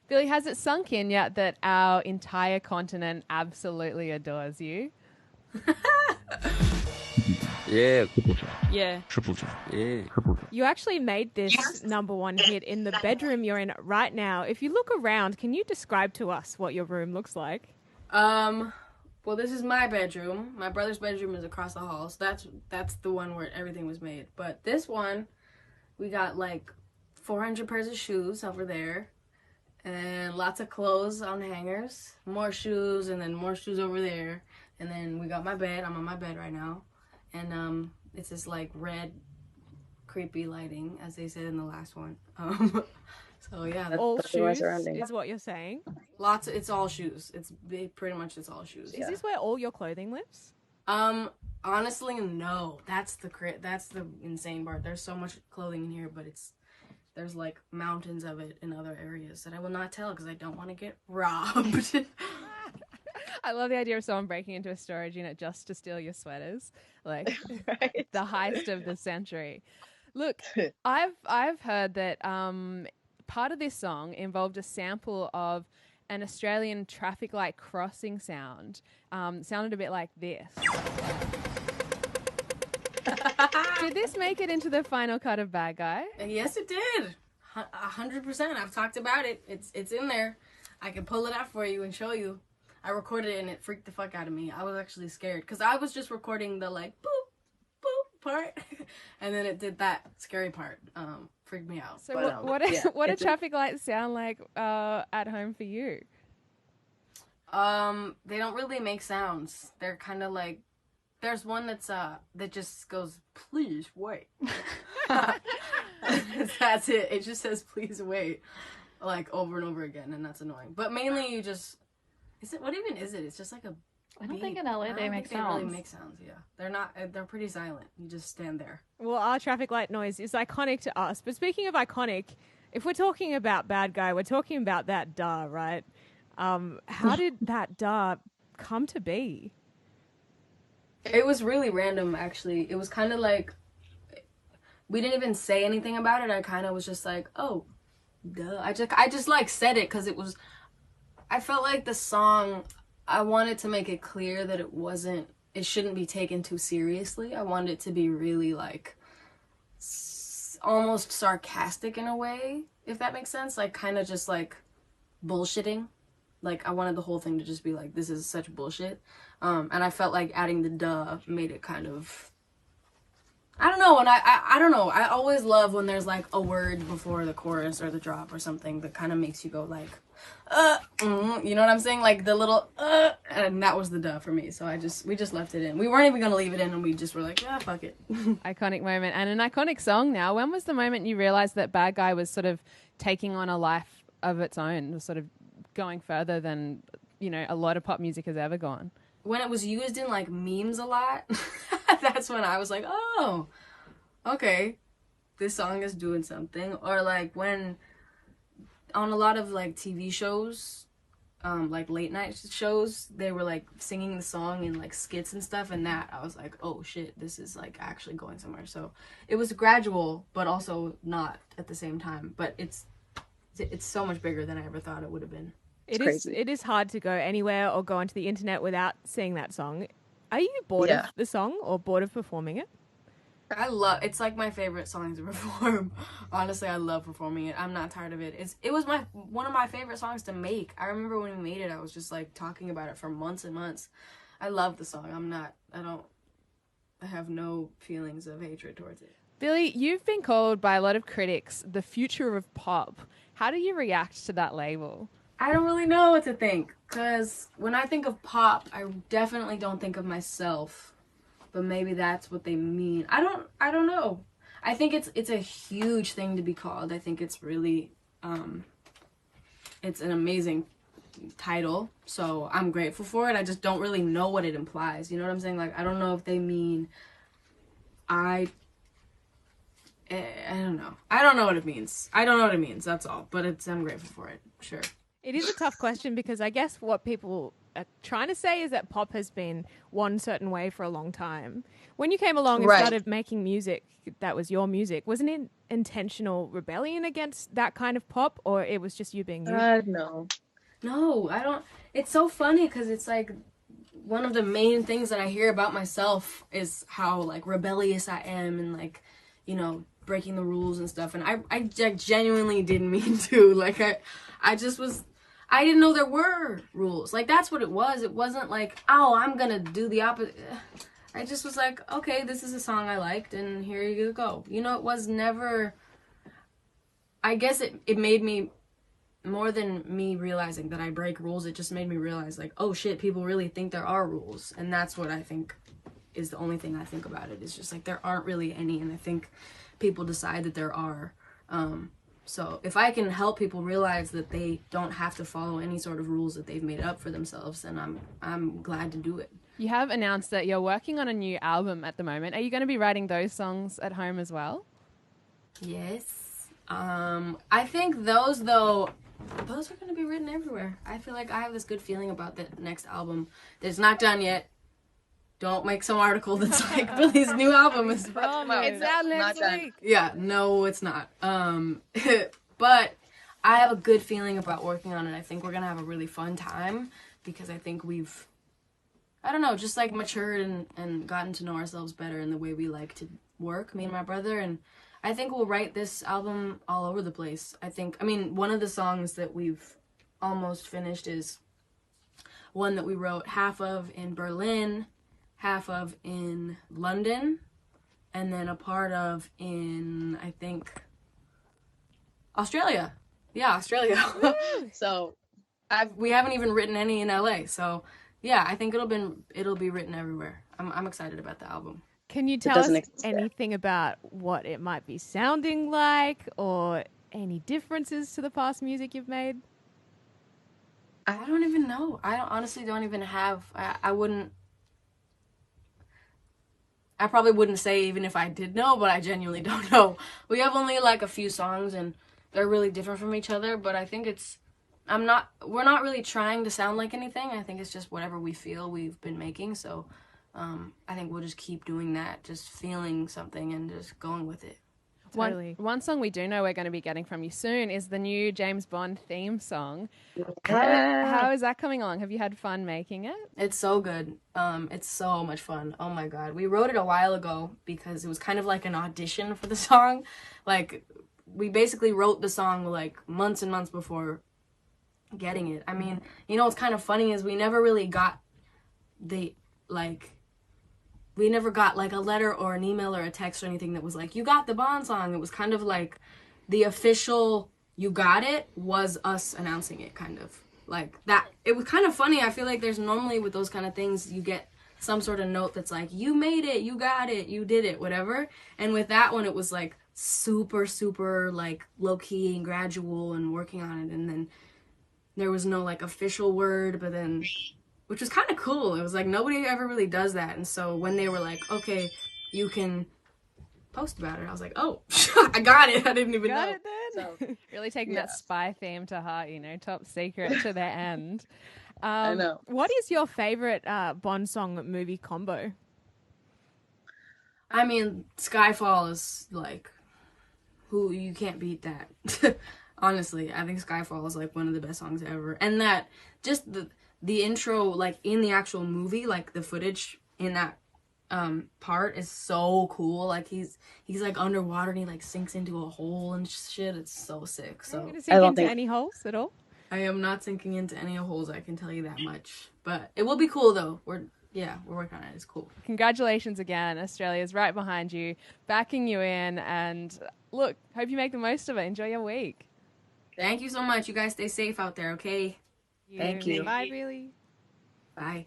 Billy, has it sunk in yet that our entire continent absolutely adores you? Yeah. Yeah. Yeah. You actually made this number one hit in the bedroom you're in right now. If you look around, can you describe to us what your room looks like? Well, this is my bedroom. My brother's bedroom is across the hall, so that's the one where everything was made. But this one, we got like 400 pairs of shoes over there, and lots of clothes on hangers, more shoes, and then more shoes over there. And then we got my bed. I'm on my bed right now, and it's this like red, creepy lighting, as they said in the last one. So yeah, All That's my shoes surrounding. is what you're saying. it's all shoes. Pretty much it's all shoes. Is this where all your clothing lives? Honestly, no. That's the insane part. There's so much clothing in here, but there's like mountains of it in other areas that I will not tell because I don't want to get robbed. I love the idea of someone breaking into a storage unit just to steal your sweaters. Like Right. the heist of the century. Look, I've heard that part of this song involved a sample of an Australian traffic light crossing sound. Sounded a bit like this. Did this make it into the final cut of Bad Guy? Yes, it did. 100%. I've talked about it. It's in there. I can pull it out for you and show you. I recorded it and it freaked the fuck out of me. I was actually scared because I was just recording the like boop boop part, and then it did that scary part. Freaked me out. So But, what do traffic lights sound like at home for you? they don't really make sounds. They're kind of like, there's one that just goes, please wait. That's it. It just says please wait, like over and over again, and that's annoying. But mainly you just, what even is it? It's just like a I don't beat. think in LA they make sounds. They really make sounds, yeah. They're pretty silent. You just stand there. Well, our traffic light noise is iconic to us. But speaking of iconic, if we're talking about Bad Guy, we're talking about that duh, right? How did that duh come to be? It was really random, actually. It was kind of like, we didn't even say anything about it. I kind of was just like, oh, duh. I just like said it because I felt like the song, I wanted to make it clear that it shouldn't be taken too seriously. I wanted it to be really like almost sarcastic in a way, if that makes sense. Like kind of just like bullshitting. Like I wanted the whole thing to just be like, this is such bullshit. And I felt like adding the duh made it kind of, I don't know. And I don't know. I always love when there's like a word before the chorus or the drop or something that kind of makes you go like, you know what I'm saying? Like the little, and that was the duh for me. So we just left it in. We weren't even going to leave it in, and we just were like, yeah, fuck it. Iconic moment and an iconic song now. When was the moment you realized that Bad Guy was sort of taking on a life of its own, was sort of going further than, a lot of pop music has ever gone? When it was used in like memes a lot, that's when I was like, oh, okay, this song is doing something. Or like when on a lot of like TV shows, like late night shows, they were like singing the song in like skits and stuff, and that I was like, oh shit, this is like actually going somewhere. So it was gradual, but also not at the same time. But it's so much bigger than I ever thought it would have been. It is hard to go anywhere or go onto the internet without seeing that song. Are you bored of the song or bored of performing it? It's like my favorite song to perform. Honestly, I love performing it. I'm not tired of it. It was one of my favorite songs to make. I remember when we made it, I was just like talking about it for months and months. I love the song. I have no feelings of hatred towards it. Billy, you've been called by a lot of critics the future of pop. How do you react to that label? I don't really know what to think, because when I think of pop, I definitely don't think of myself. But maybe that's what they mean. I don't know. I think it's a huge thing to be called. I think it's really it's an amazing title. So I'm grateful for it. I just don't really know what it implies. You know what I'm saying? Like I don't know if they mean I don't know. I don't know what it means. I don't know what it means. That's all. But I'm grateful for it. Sure. It is a tough question because I guess what people are trying to say is that pop has been one certain way for a long time. When you came along and started making music that was your music, wasn't it intentional rebellion against that kind of pop, or it was just you being you? No, I don't. It's so funny because it's like one of the main things that I hear about myself is how like rebellious I am and like, you know, breaking the rules and stuff. And I genuinely didn't mean to. Like I just was. I didn't know there were rules. Like that's what it was. It wasn't like, oh, I'm gonna do the opposite. I just was like, okay, this is a song I liked, and here you go. You know, it was never. I guess it made me. More than me realizing that I break rules, it just made me realize like, oh shit, people really think there are rules. And that's what I think is the only thing I think about it. It's just like there aren't really any, and I think people decide that there are. So if I can help people realize that they don't have to follow any sort of rules that they've made up for themselves, then I'm glad to do it. You have announced that you're working on a new album at the moment. Are you going to be writing those songs at home as well? Yes. I think those though, those are going to be written everywhere. I feel like I have this good feeling about the next album that's not done yet. Don't make some article that's like Billie's new album is It's out next week. Yeah, no, it's not. But I have a good feeling about working on it. I think we're going to have a really fun time because I think we've, I don't know, just like matured and gotten to know ourselves better in the way we like to work, me and my brother. And I think we'll write this album all over the place. I mean, one of the songs that we've almost finished is one that we wrote half of in Berlin, half of in London, and then a part of in, I think, Australia. Yeah, Australia. So we haven't even written any in LA. So yeah, I think it'll be written everywhere. I'm excited about the album. Can you tell us anything about what it might be sounding like or any differences to the past music you've made? I don't even know. Honestly don't even have, I probably wouldn't say even if I did know, but I genuinely don't know. We have only like a few songs and they're really different from each other, but I think we're not really trying to sound like anything. I think it's just whatever we feel we've been making. So I think we'll just keep doing that, just feeling something and just going with it. Totally. One song we do know we're going to be getting from you soon is the new James Bond theme song. How is that coming along? Have you had fun making it? It's so good. It's so much fun. Oh my god. We wrote it a while ago because it was kind of like an audition for the song. Like, we basically wrote the song like months and months before getting it. I mean, you know what's kind of funny is we never really got like a letter or an email or a text or anything that was like, you got the Bond song. It was kind of like the official you got it was us announcing it, kind of like that. It was kind of funny. I feel like there's normally with those kind of things you get some sort of note that's like, you made it, you got it, you did it, whatever. And with that one it was like super like low-key and gradual and working on it, and then there was no like official word, but then, which was kind of cool. It was like nobody ever really does that. And so when they were like, okay, you can post about it, I was like, oh, I got it. I didn't even know. It then. So, really taking that spy theme to heart, you know, top secret to the end. I know. What is your favorite Bond song movie combo? I mean, Skyfall is like, you can't beat that. Honestly, I think Skyfall is like one of the best songs ever. And that, just the intro, like in the actual movie, like the footage in that part is so cool. Like he's like underwater and he like sinks into a hole and shit. It's so sick. So Are you gonna sink into any holes at all? I am not sinking into any holes, I can tell you that much. But it will be cool though. We're working on it. It's cool. Congratulations again. Australia's right behind you, backing you in, and look, hope you make the most of it. Enjoy your week. Thank you so much. You guys stay safe out there, okay? Thank you. Bye, Billie. Bye.